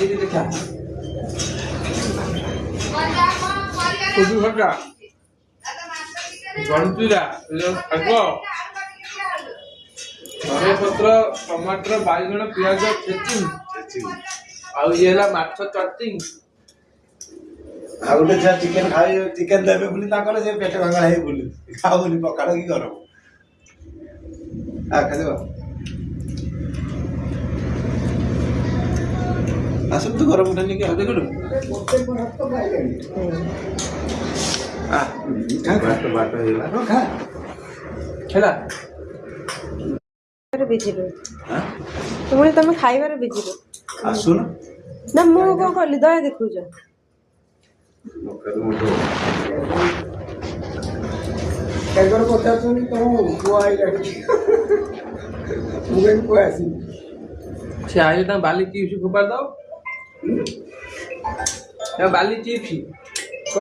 ये देखा कुछ भजा गणतीरा ଶାଗ ଧନିଆ ପତ୍ର ଟମାଟର ବାଇଗଣ ପିଆଜ ଛେଚିଂ ଆଉ ଇଏ ହେଲା ମାଛ ଚଟିଂ ଆଉ ଗୋଟେ ଯାହା ଚିକେନ ଖାଇ ଚିକେନ ଦେବେ ବୋଲି ତାଙ୍କର ସେ ପେଟ ଭାଙ୍ଗା ହେଇ ବୁଲି ଖାଉ ବୋଲି ପଖାଳ କି ଗରମ ଖାଇଦେବ ଆସନ୍ତୁ ତ ଗରମ ଉଠାନି କି ଆଉ ଦେଖୁ ବାଟ ହେଇଗଲା ଖା ହେଲା ବିଜିରୁ ପୁଣି ତମେ ଖାଇବାରେ ବିଜିରୁ ଆସୁନ ନା ମୁଁ କଣ କଲି ଦୟା ଦେଖୁଛ ଏଗର ପଚାରୁଛନ୍ତି ତମ ପୁଅ ଆଇଲା ମୁଁ କେମିତି ପୁଅ ଆସିବି ସେ ଆଇଲେ ତାଙ୍କ ବାଲି ଚିପ୍ସ ଫୋପାଡ଼ି ଦବ ବାଲି ଚିପ୍ସ